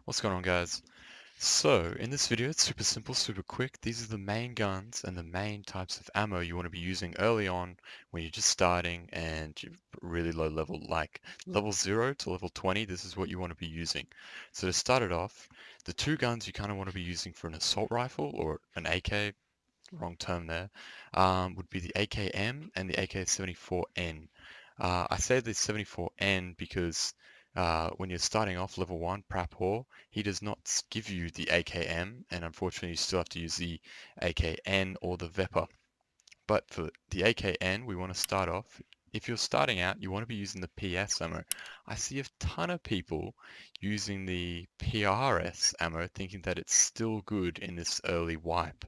What's going on, guys? So in this video, it's super simple, super quick. These are the main guns and the main types of ammo you want to be using early on when you're just starting and you're really low level, like level 0 to level 20. This is what you want to be using. So to start it off, the two guns you kind of want to be using for an assault rifle or an AK, wrong term there, would be the AKM and the AK-74N. I say the 74N because when you're starting off level 1, Prapor, he does not give you the AKM, and unfortunately you still have to use the AKN or the Vepr. But for the AKN, we want to start off. If you're starting out, you want to be using the PS ammo. I see a ton of people using the PRS ammo thinking that it's still good in this early wipe.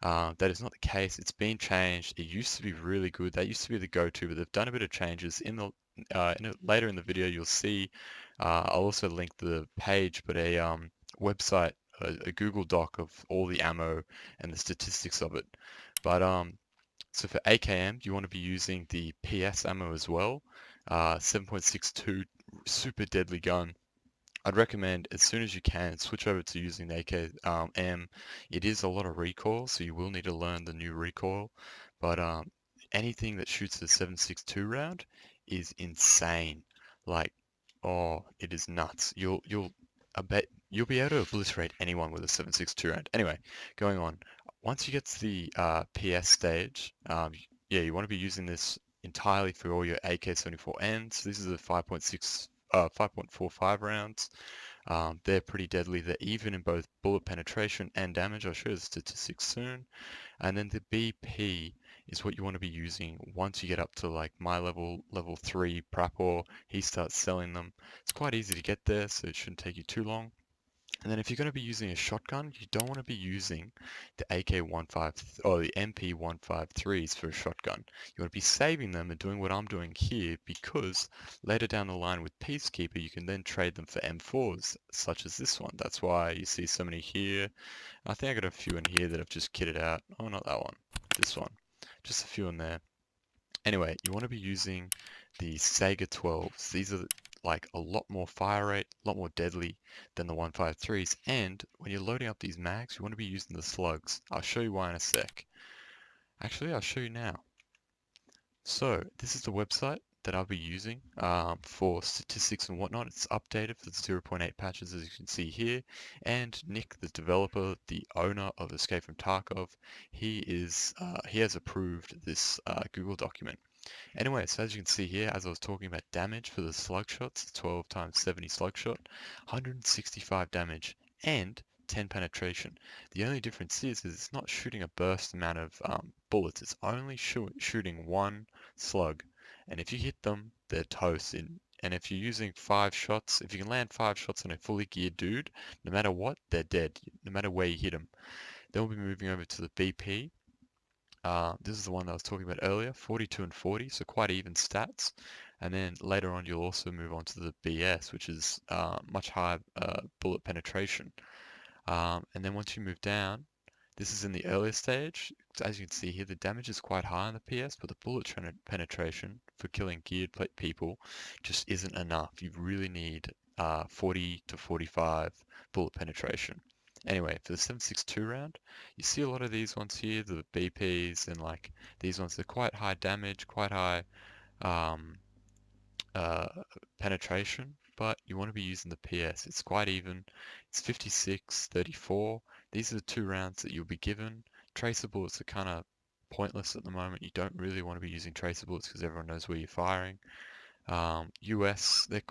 That is not the case. It's been changed. It used to be really good. That used to be the go-to, but they've done a bit of changes. Later in the video, you'll see. I'll also link the page, but a website, a Google Doc of all the ammo and the statistics of it. But so for AKM, you want to be using the PS ammo as well. 7.62, super deadly gun. I'd recommend as soon as you can switch over to using the AKM. It is a lot of recoil, so you will need to learn the new recoil. But anything that shoots a 7.62 round is insane. Like, oh, it is nuts. I bet you'll be able to obliterate anyone with a 7.62 round. Anyway, going on. Once you get to the PS stage, yeah, you want to be using this entirely for all your AK-74Ns. This is a 5.45 rounds. They're pretty deadly. They're even in both bullet penetration and damage. I'll show you the statistics soon. And then the BP is what you want to be using once you get up to like my level 3 Prapor. He starts selling them. It's quite easy to get there, so it shouldn't take you too long. And then if you're going to be using a shotgun, you don't want to be using the AK-15 or the MP-153s for a shotgun. You want to be saving them and doing what I'm doing here because later down the line with Peacekeeper, you can then trade them for M4s, such as this one. That's why you see so many here. I think I got a few in here that I've just kitted out. Oh, not that one. This one. Just a few in there. Anyway, you want to be using the Sega 12s. These are like a lot more fire rate, a lot more deadly than the 153s. And when you're loading up these mags, you want to be using the slugs. I'll show you why in a sec. Actually, I'll show you now. So this is the website that I'll be using for statistics and whatnot. It's updated for the 0.8 patches, as you can see here. And Nick, the developer, the owner of Escape from Tarkov, he has approved this Google document. Anyway, so as you can see here, as I was talking about damage for the slug shots, 12 times 70 slug shot, 165 damage and 10 penetration. The only difference is it's not shooting a burst amount of bullets. It's only shooting one slug. And if you hit them, they're toast. And if you're using 5 shots, if you can land 5 shots on a fully geared dude, no matter what, they're dead, no matter where you hit them. Then we'll be moving over to the BP. This is the one that I was talking about earlier, 42 and 40, so quite even stats. And then later on, you'll also move on to the BS, which is much higher bullet penetration. And then once you move down, this is in the earlier stage. As you can see here, the damage is quite high on the PS, but the bullet penetration for killing geared people just isn't enough. You really need 40 to 45 bullet penetration. Anyway, for the 7.62 round, you see a lot of these ones here, the BPs and like these ones, they're quite high damage, quite high um, uh, penetration, but you want to be using the PS. It's quite even. It's 56, 34. These are the 2 rounds that you'll be given. Tracer bullets are kind of pointless at the moment. You don't really want to be using tracer bullets because everyone knows where you're firing. US, they're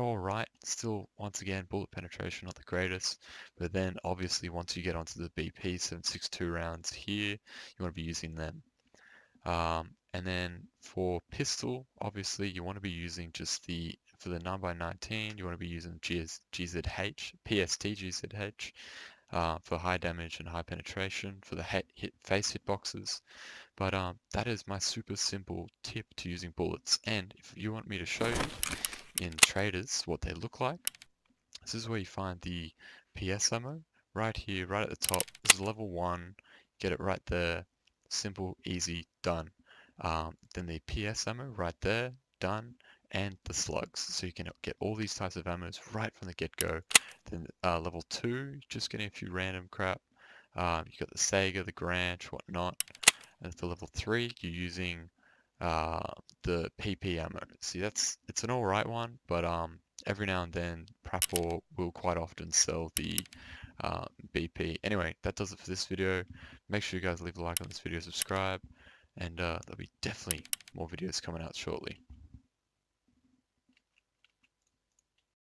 all right. Still, once again, bullet penetration not the greatest. But then, obviously, once you get onto the BP 7.62 rounds here, you want to be using them. And then for pistol, obviously, you want to be using for the 9x19, you want to be using GZH, PST GZH, for high damage and high penetration for the face hitboxes. But that is my super simple tip to using bullets. And if you want me to show you in traders what they look like, this is where you find the PS ammo right here, right at the top. This is level 1. Get it right there. Simple, easy, done. Then the PS ammo right there, done. And the slugs. So you can get all these types of ammos right from the get-go. Then level 2, you're just getting a few random crap. You got the Sega, the Grange, whatnot. And for level 3, you're using the PP ammo. See, it's an alright one, but every now and then Prapor will quite often sell the BP. Anyway, that does it for this video. Make sure you guys leave a like on this video, subscribe, and there'll be definitely more videos coming out shortly.